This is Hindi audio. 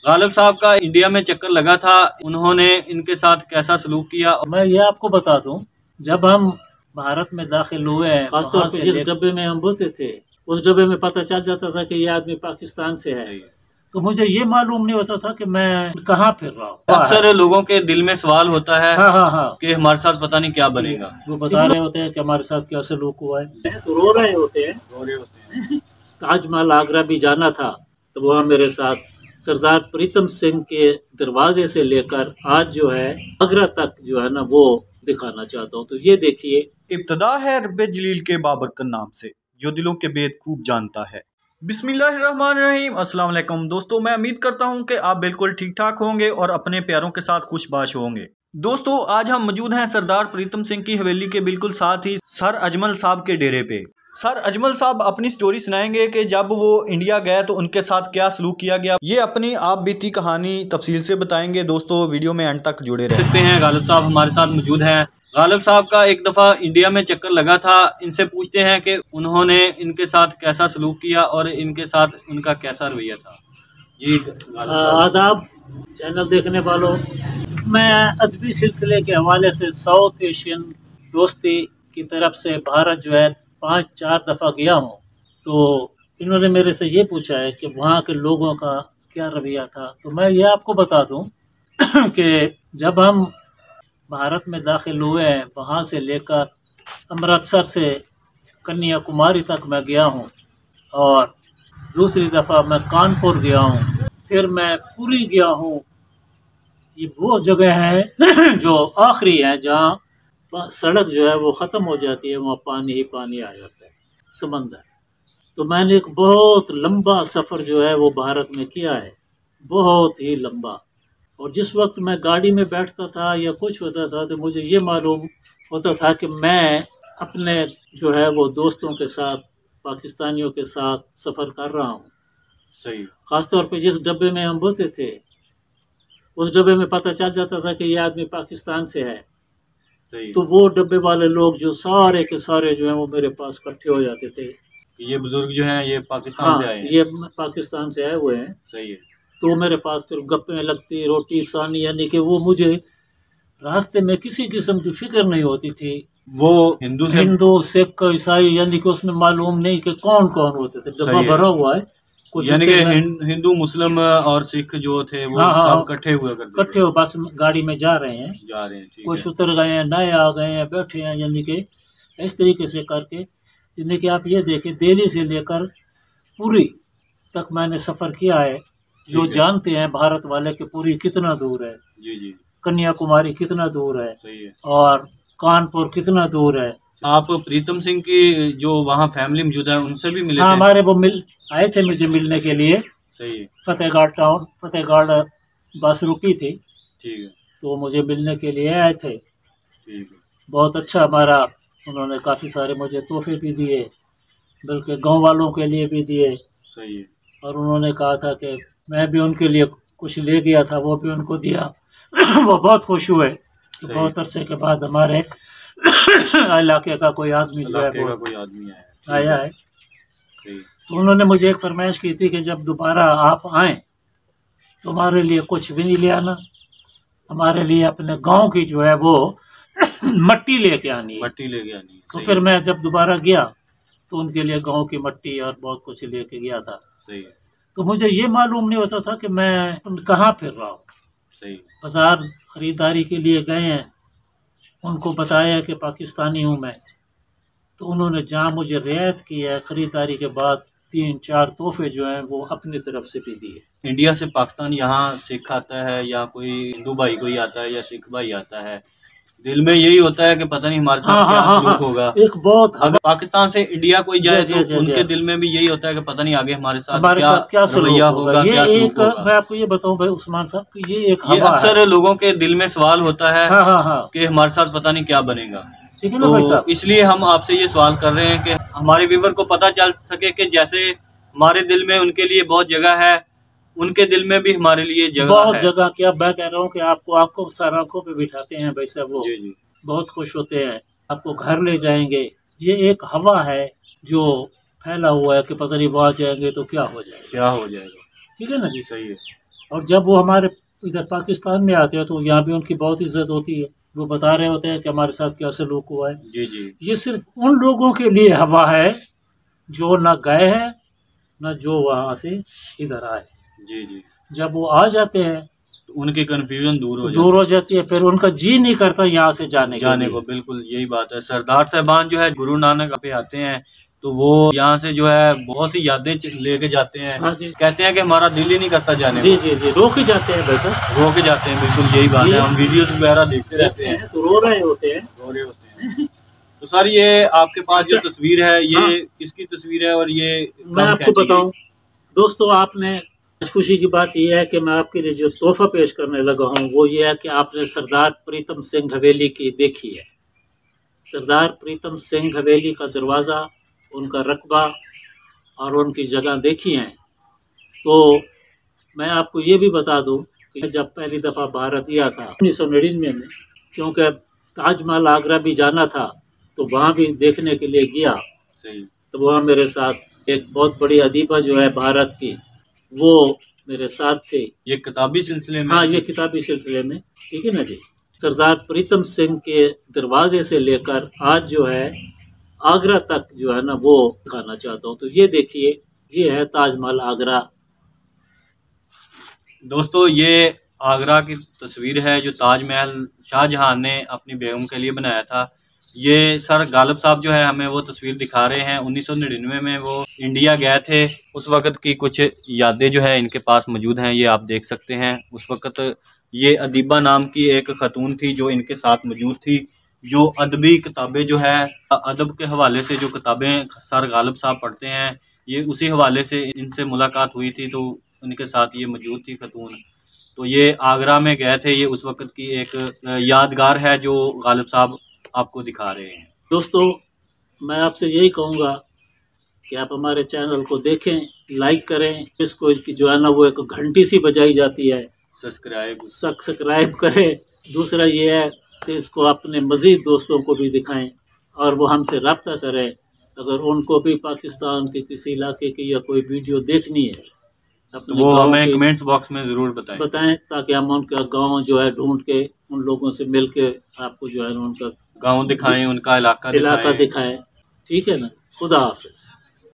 गालिब साहब का इंडिया में चक्कर लगा था, उन्होंने इनके साथ कैसा सलूक किया। मैं ये आपको बता दूं, जब हम भारत में दाखिल हुए हैं, खासतौर पे जिस डब्बे में हम घुसे थे, उस डब्बे में पता चल जाता था कि ये आदमी पाकिस्तान से है। तो मुझे ये मालूम नहीं होता था कि मैं कहाँ फिर रहा हूँ। अक्सर लोगों के दिल में सवाल होता है हाँ। कि हमारे साथ पता नहीं क्या बनेगा। वो बता रहे होते हैं कि हमारे साथ क्या सलूक हुआ है, तो रो रहे होते हैं। ताजमहल आगरा भी जाना था, तो वहाँ मेरे साथ सरदार प्रीतम सिंह के दरवाजे से लेकर आज जो है आगरा तक जो है ना, वो दिखाना चाहता हूँ। तो ये देखिए, इब्तदा है रब्बे जलील के बाबरकत नाम से, जो दिलों के भेद खूब जानता है। बिस्मिल्लाहिर्रहमानिर्रहीम। अस्सलाम वालेकुम दोस्तों, मैं उम्मीद करता हूं कि आप बिल्कुल ठीक ठाक होंगे और अपने प्यारों के साथ खुशबाश होंगे। दोस्तों, आज हम मौजूद हैं सरदार प्रीतम सिंह की हवेली के बिल्कुल साथ ही सर अजमल साहब के डेरे पे। सर अजमल साहब अपनी स्टोरी सुनाएंगे कि जब वो इंडिया गए तो उनके साथ क्या सलूक किया गया। ये अपनी आप बीती कहानी तफसील से बताएंगे। दोस्तों, वीडियो में एंड तक जुड़े रह सकते हैं। गालिब साहब हमारे साथ मौजूद हैं। गालिब साहब का एक दफ़ा इंडिया में चक्कर लगा था, इनसे पूछते हैं कि उन्होंने इनके साथ कैसा सलूक किया और इनके साथ उनका कैसा रवैया था। जी आदाब चैनल देखने वालों, मैं अदबी सिलसिले के हवाले से साउथ एशियन दोस्ती की तरफ से भारत जो है 5-4 दफ़ा गया हूँ। तो इन्होंने मेरे से ये पूछा है कि वहाँ के लोगों का क्या रवैया था। तो मैं ये आपको बता दूँ कि जब हम भारत में दाखिल हुए हैं, वहाँ से लेकर अमृतसर से कन्याकुमारी तक मैं गया हूँ, और दूसरी दफ़ा मैं कानपुर गया हूँ, फिर मैं पुरी गया हूँ। ये वो जगह है जो आखिरी है, जहाँ सड़क जो है वो ख़त्म हो जाती है, वहाँ पानी ही पानी आ जाता है, समंदर। तो मैंने एक बहुत लंबा सफ़र जो है वो भारत में किया है, बहुत ही लंबा। और जिस वक्त मैं गाड़ी में बैठता था या कुछ होता था, तो मुझे ये मालूम होता था कि मैं अपने जो है वो दोस्तों के साथ, पाकिस्तानियों के साथ सफ़र कर रहा हूँ। सही। ख़ासतौर पे जिस डब्बे में हम घुसे थे, उस डब्बे में पता चल जाता था कि ये आदमी पाकिस्तान से है। सही। तो वो डब्बे वाले लोग जो सारे के सारे जो हैं वो मेरे पास इकट्ठे हो जाते थे। ये बुजुर्ग जो हैं ये पाकिस्तान से आए हैं। ये पाकिस्तान से आए हुए हैं। सही है। तो मेरे पास फिर गप्पें लगती, रोटी फसानी, यानी कि वो मुझे रास्ते में किसी किस्म की फिक्र नहीं होती थी। वो हिंदू सिख ईसाई, यानी कि उसमें मालूम नहीं कि कौन कौन होते थे। डब्बा भरा हुआ है, कुछ यानी कि हिंदू मुस्लिम और सिख जो थे वो सब इकट्ठे हुए करते, इकट्ठे हो, बस गाड़ी में जा रहे हैं। कुछ उतर गए हैं, नए आ गए हैं, बैठे हैं, यानी कि इस तरीके से करके। यानी कि आप ये देखें, दिल्ली से लेकर पुरी तक मैंने सफ़र किया है। जो जानते हैं भारत वाले कि पुरी कितना दूर है, जी, कन्याकुमारी कितना दूर है, सही है, और कानपुर कितना दूर है। आप प्रीतम सिंह की जो वहाँ फैमिली मौजूद है उनसे भी मिले? हाँ, हमारे वो आए थे मुझे मिलने के लिए। सही है। फतेहगढ़ बस रुकी थी, ठीक है, तो मुझे मिलने के लिए आए थे। ठीक है। बहुत अच्छा हमारा, उन्होंने काफ़ी सारे मुझे तोहफे भी दिए, बल्कि गांव वालों के लिए भी दिए। सही है। और उन्होंने कहा था कि मैं भी उनके लिए कुछ ले गया था, वो भी उनको दिया। वो बहुत खुश हुए कि बहुत अरसे के बाद हमारे इलाके का कोई आदमी जो है वो आया है। तो उन्होंने मुझे एक फरमाइश की थी कि जब दोबारा आप आएँ तो हमारे लिए कुछ भी नहीं ले आना, हमारे लिए अपने गांव की जो है वो मट्टी लेके आनी है। तो फिर मैं जब दोबारा गया तो उनके लिए गांव की मट्टी और बहुत कुछ लेके गया था। सही है। तो मुझे ये मालूम नहीं होता था कि मैं कहाँ फिर रहा हूँ। सही। बाजार खरीदारी के लिए गए हैं, उनको बताया कि पाकिस्तानी हूँ मैं, तो उन्होंने जहाँ मुझे रियायत की है, ख़रीदारी के बाद 3-4 तोहफे जो हैं वो अपनी तरफ से भी दिए। इंडिया से पाकिस्तान यहाँ सिख आता है या कोई हिंदू भाई कोई आता है या सिख भाई आता है, दिल में यही होता है कि पता नहीं हमारे साथ क्या सलूक होगा। एक बहुत, अगर पाकिस्तान से इंडिया कोई जाए तो उनके दिल में भी यही होता है कि पता नहीं आगे हमारे साथ क्या रवैया होगा, क्या सलूक होगा। मैं आपको ये बताऊं भाई उस्मान साहब कि ये अक्सर लोगों के दिल में सवाल होता है कि हमारे साथ पता नहीं क्या बनेगा। ठीक है ना भाई साहब, इसलिए हम आपसे ये सवाल कर रहे हैं कि हमारे व्यूवर को पता चल सके कि जैसे हमारे दिल में उनके लिए बहुत जगह है, उनके दिल में भी हमारे लिए जगह बहुत जगह। क्या मैं कह रहा हूँ कि आपको सर आंखों पे बिठाते हैं भाई साहब, वो जी। बहुत खुश होते हैं, आपको घर ले जाएंगे। ये एक हवा है जो फैला हुआ है कि पता नहीं वहाँ जाएंगे तो क्या हो जाएगा, क्या हो जाएगा। ठीक है ना जी। सही है। और जब वो हमारे इधर पाकिस्तान में आते हैं तो यहाँ भी उनकी बहुत इज्जत होती है। वो बता रहे होते हैं कि हमारे साथ क्या सलूक हुआ है। जी जी। ये सिर्फ उन लोगों के लिए हवा है जो न गए हैं न जो वहाँ से इधर आए। जी जी। जब वो आ जाते हैं तो उनकी कन्फ्यूजन दूर हो जाती है, फिर उनका जी नहीं करता यहाँ से जाने को। बिल्कुल यही बात है। सरदार साहबान जो है गुरु नानक पे आते हैं तो वो यहाँ से जो है बहुत सी यादें लेके जाते हैं। हाँ जी। कहते हैं कि हमारा दिल ही नहीं करता जाने जी जी जी, रो के जाते हैं वैसे, रो के जाते हैं। बिल्कुल यही बात है। हम वीडियोस वगैरह देखते रहते हैं तो रो रहे होते हैं। तो सर ये आपके पास जो तस्वीर है ये किसकी तस्वीर है और ये मैं आपको बताऊं दोस्तों, आपने खुशी की बात यह है कि मैं आपके लिए जो तोहफा पेश करने लगा हूं वो ये है कि आपने सरदार प्रीतम सिंह हवेली की देखी है। सरदार प्रीतम सिंह हवेली का दरवाज़ा, उनका रकबा और उनकी जगह देखी है। तो मैं आपको ये भी बता दूं कि जब पहली दफ़ा भारत दिया था 1999 में, क्योंकि ताजमहल आगरा भी जाना था तो वहाँ भी देखने के लिए गया। तो वहाँ मेरे साथ एक बहुत बड़ी अदीबा जो है भारत की, वो मेरे साथ थे। ये किताबी सिलसिले में? हाँ, ये किताबी सिलसिले में। ठीक है ना जी। सरदार प्रीतम सिंह के दरवाजे से लेकर आज जो है आगरा तक जो है ना वो दिखाना चाहता हूँ। तो ये देखिए, ये है ताजमहल आगरा। दोस्तों ये आगरा की तस्वीर है जो ताजमहल शाहजहां ने अपनी बेगम के लिए बनाया था। ये सर गालिब साहब जो है हमें वो तस्वीर दिखा रहे हैं। 1999 में वो इंडिया गए थे, उस वक़्त की कुछ यादें जो है इनके पास मौजूद हैं, ये आप देख सकते हैं। उस वक़्त ये अदीबा नाम की एक खतून थी जो इनके साथ मौजूद थी, जो अदबी किताबें जो है अदब के हवाले से जो किताबें सर गालिब साहब पढ़ते हैं, ये उसी हवाले से इनसे मुलाकात हुई थी तो उनके साथ ये मौजूद थी खतून। तो ये आगरा में गए थे। ये उस वक़्त की एक यादगार है जो गालिब साहब आपको दिखा रहे हैं। दोस्तों मैं आपसे यही कहूँगा कि आप हमारे चैनल को देखें, लाइक करें, इसको जो है ना वो एक घंटी सी बजाई जाती है, सब्सक्राइब करें। दूसरा ये है कि इसको अपने मज़ीद दोस्तों को भी दिखाएं और वो हमसे रब्ता करें अगर उनको भी पाकिस्तान के किसी इलाके की या कोई वीडियो देखनी है, तो वो हमें कमेंट्स बॉक्स में ज़रूर बताएं ताकि हम उनका गांव जो है ढूंढ के उन लोगों से मिल के आपको जो है ना उनका गांव दिखाएं, उनका इलाका दिखाएं। ठीक है ना। खुदा हाफिज़।